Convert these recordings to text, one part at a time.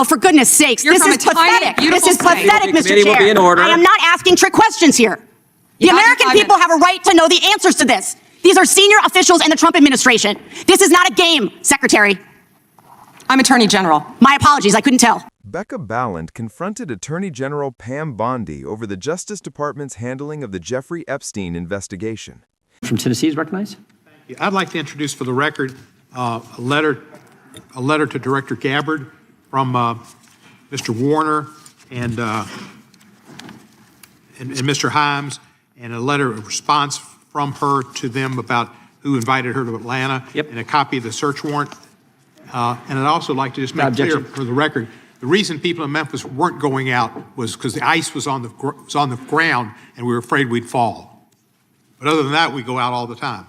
Oh, for goodness sakes, this is pathetic. This is pathetic, Mr. Chair. I am not asking trick questions here. The American people have a right to know the answers to this. These are senior officials in the Trump administration. This is not a game, Secretary. I'm Attorney General. My apologies, I couldn't tell. Becca Balint confronted Attorney General Pam Bondi over the Justice Department's handling of the Jeffrey Epstein investigation. From Tennessee is recognized. I'd like to introduce for the record a letter to Director Gabbard from Mr. Warner and Mr. Himes, and a letter of response from her to them about who invited her to Atlanta, and a copy of the search warrant. And I'd also like to just make clear for the record, the reason people in Memphis weren't going out was because the ice was on the ground and we were afraid we'd fall. But other than that, we go out all the time.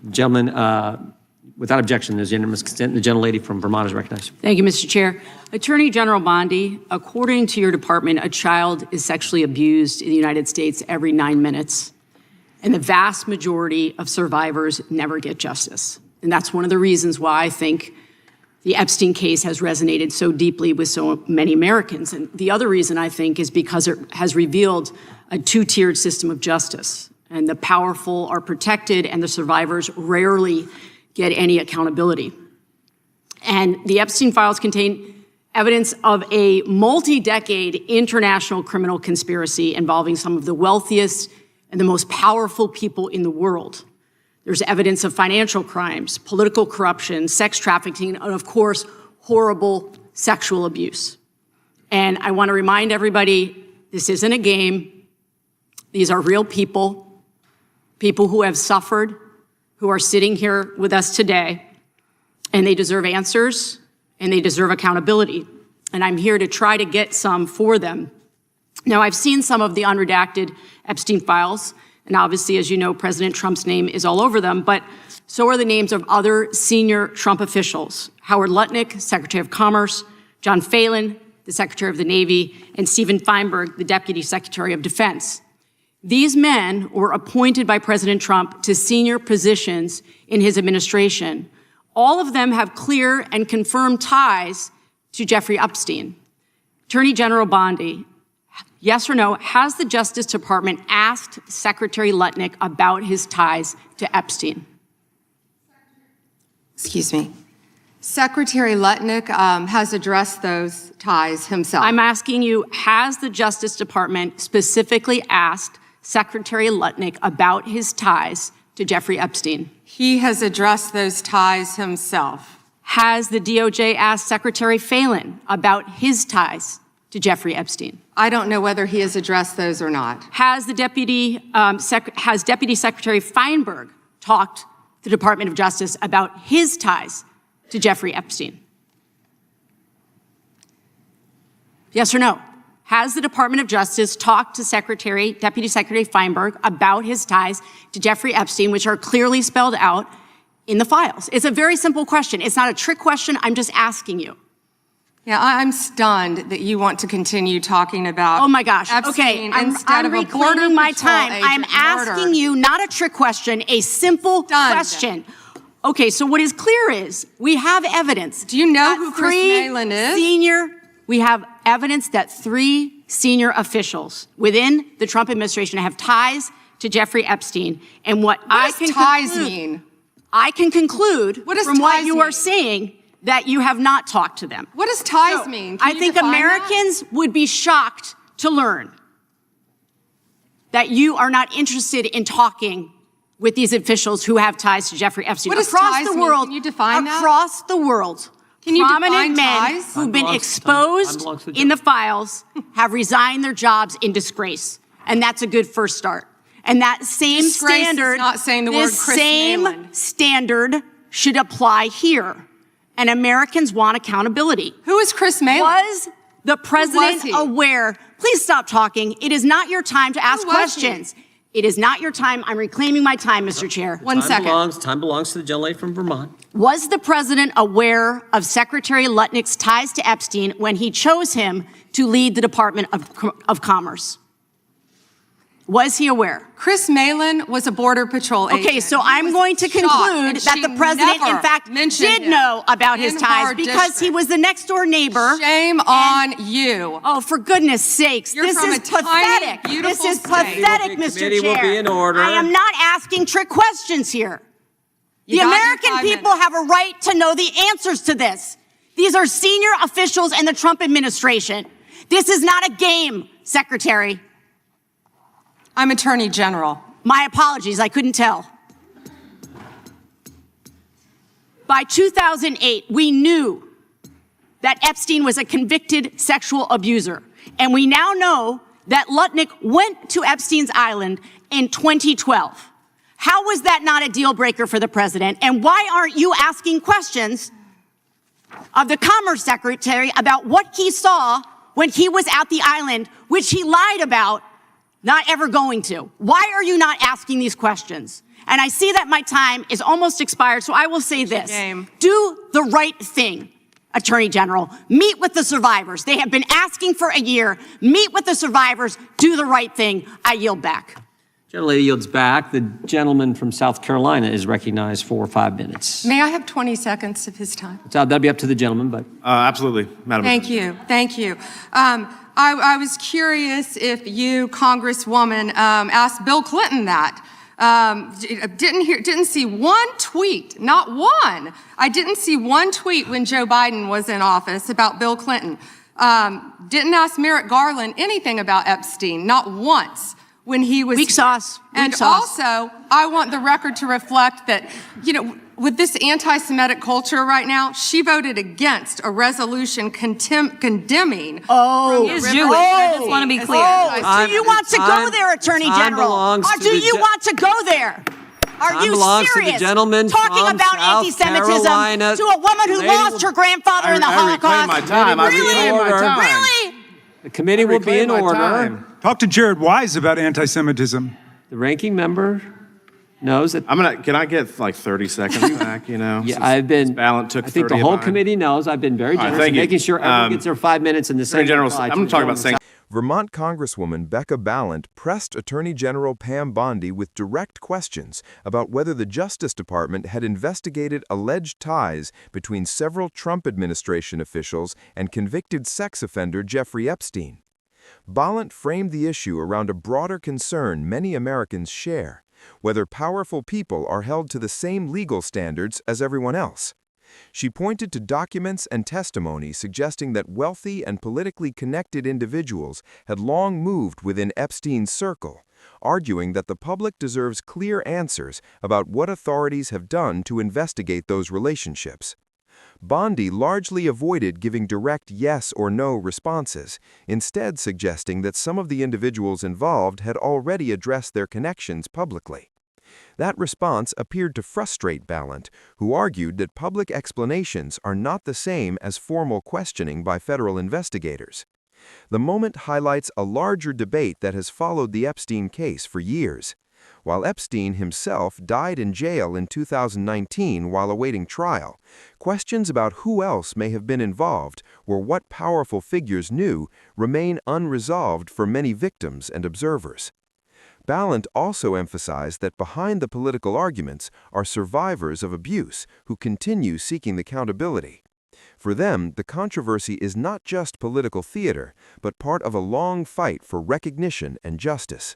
Gentlemen, without objection, there's unanimous consent. The gentlelady from Vermont is recognized. Thank you, Mr. Chair. Attorney General Bondi, according to your department, a child is sexually abused in the United States every 9 minutes, and the vast majority of survivors never get justice. And that's one of the reasons why I think the Epstein case has resonated so deeply with so many Americans. And the other reason, I think, is because it has revealed a two-tiered system of justice. And the powerful are protected, and the survivors rarely get any accountability. And the Epstein files contain evidence of a multi-decade international criminal conspiracy involving some of the wealthiest and the most powerful people in the world. There's evidence of financial crimes, political corruption, sex trafficking, and of course, horrible sexual abuse. And I want to remind everybody, this isn't a game. These are real people, people who have suffered, who are sitting here with us today, and they deserve answers, and they deserve accountability. And I'm here to try to get some for them. Now, I've seen some of the unredacted Epstein files, and obviously, as you know, President Trump's name is all over them, but so are the names of other senior Trump officials: Howard Lutnick, Secretary of Commerce; John Phelan, the Secretary of the Navy; and Stephen Feinberg, the Deputy Secretary of Defense. These men were appointed by President Trump to senior positions in his administration. All of them have clear and confirmed ties to Jeffrey Epstein. Attorney General Bondi, yes or no, has the Justice Department asked Secretary Lutnick about his ties to Epstein? Excuse me. Secretary Lutnick has addressed those ties himself. I'm asking you, has the Justice Department specifically asked Secretary Lutnick about his ties to Jeffrey Epstein? He has addressed those ties himself. Has the DOJ asked Secretary Phelan about his ties to Jeffrey Epstein? I don't know whether he has addressed those or not. Has the Deputy Secretary Feinberg talked to the Department of Justice about his ties to Jeffrey Epstein? Yes or no? Has the Department of Justice talked to Deputy Secretary Feinberg about his ties to Jeffrey Epstein, which are clearly spelled out in the files? It's a very simple question. It's not a trick question. I'm just asking you. Yeah, I'm stunned that you want to continue talking about. Oh my gosh. Epstein Okay, I'm reclaiming my time. I'm asking you not a trick question, a simple question. Okay, so what is clear is we have evidence. Do you know who Chris Malin is? We have evidence that 3 senior officials within the Trump administration have ties to Jeffrey Epstein. And what I can ties mean? I can conclude from what you are saying that you have not talked to them. What does ties mean? I think Americans would be shocked to learn that you are not interested in talking with these officials who have ties to Jeffrey Epstein. What does ties mean? Can you define that? Across the world, prominent men who've been exposed in the files have resigned their jobs in disgrace. And that's a good first start. And that same standard, not saying the word Chris Malin. Standard should apply here. And Americans want accountability. Who is Chris Malin? Was the president aware? Please stop talking. It is not your time to ask questions. It is not your time. I'm reclaiming my time, Mr. Chair. One second. Time belongs to the gentlelady from Vermont. Was the president aware of Secretary Lutnick's ties to Epstein when he chose him to lead the Department of Commerce? Was he aware? Chris Malin was a Border Patrol agent. Okay, so He I'm was going to shocked, conclude and that she the president, in never fact, mentioned did him know about his in ties her because he district. was the next door neighbor. Shame on you. Oh, for goodness sakes. You're this from is a tiny, pathetic. This beautiful is state. pathetic, Mr. Committee will Chair. be in order. I am not asking trick questions here. You The got your American 5 people minutes. have a right to know the answers to this. These are senior officials in the Trump administration. This is not a game, Secretary. I'm Attorney General. My apologies, I couldn't tell. By 2008, we knew that Epstein was a convicted sexual abuser. And we now know that Lutnick went to Epstein's Island in 2012. How was that not a deal breaker for the president? And why aren't you asking questions of the Commerce Secretary about what he saw when he was at the island, which he lied about not ever going to? Why are you not asking these questions? And I see that my time is almost expired, so I will say this. Do the right thing, Attorney General. Meet with the survivors. They have been asking for a year. Meet with the survivors. Do the right thing. I yield back. Gentlelady yields back. The gentleman from South Carolina is recognized for 5 minutes. May I have 20 seconds of his time? So that'll be up to the gentleman, but Absolutely, Madam Thank you. Thank you. I was curious if you, Congresswoman, asked Bill Clinton that. Didn't see one tweet, not one. I didn't see one tweet when Joe Biden was in office about Bill Clinton. Didn't ask Merrick Garland anything about Epstein, not once when he was. Weak sauce. And Weak sauce. also, I want the record to reflect that, with this anti-Semitic culture right now, she voted against a resolution condemning. Oh, He is Jewish. I just want to be clear. do you want to go there, Attorney time General? belongs Or to do the you want to go there? Are Time you belongs to the serious? gentleman Talking from about South anti-Semitism Carolina. to a woman who Lady lost will- her grandfather in the I reclaim Holocaust? my time. I Really? reclaim my time. Really? the committee will be in Reclaim my order. time. Talk to Jared Wise about anti-Semitism. The ranking member knows that. Can I get like 30 seconds back, Yeah, since I've been. Ms. Balint took I think 30 the of whole mine. committee knows I've been very All right, generous in thank you. making sure everyone gets their 5 minutes in the same. Attorney General, I'm going to talk about saying. Vermont Congresswoman Becca Balint pressed Attorney General Pam Bondi with direct questions about whether the Justice Department had investigated alleged ties between several Trump administration officials and convicted sex offender Jeffrey Epstein. Balint framed the issue around a broader concern many Americans share: whether powerful people are held to the same legal standards as everyone else. She pointed to documents and testimony suggesting that wealthy and politically connected individuals had long moved within Epstein's circle, arguing that the public deserves clear answers about what authorities have done to investigate those relationships. Bondi largely avoided giving direct yes or no responses, instead suggesting that some of the individuals involved had already addressed their connections publicly. That response appeared to frustrate Balint, who argued that public explanations are not the same as formal questioning by federal investigators. The moment highlights a larger debate that has followed the Epstein case for years. While Epstein himself died in jail in 2019 while awaiting trial, questions about who else may have been involved or what powerful figures knew remain unresolved for many victims and observers. Balint also emphasized that behind the political arguments are survivors of abuse who continue seeking accountability. For them, the controversy is not just political theater, but part of a long fight for recognition and justice.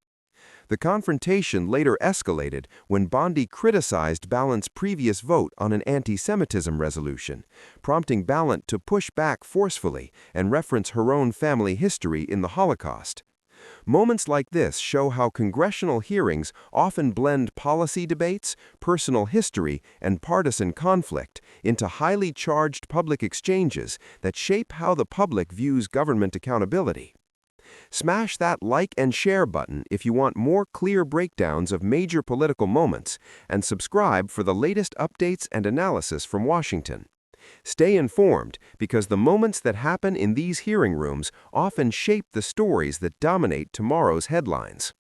The confrontation later escalated when Bondi criticized Balint's previous vote on an anti-Semitism resolution, prompting Balint to push back forcefully and reference her own family history in the Holocaust. Moments like this show how congressional hearings often blend policy debates, personal history, and partisan conflict into highly charged public exchanges that shape how the public views government accountability. Smash that like and share button if you want more clear breakdowns of major political moments, and subscribe for the latest updates and analysis from Washington. Stay informed, because the moments that happen in these hearing rooms often shape the stories that dominate tomorrow's headlines.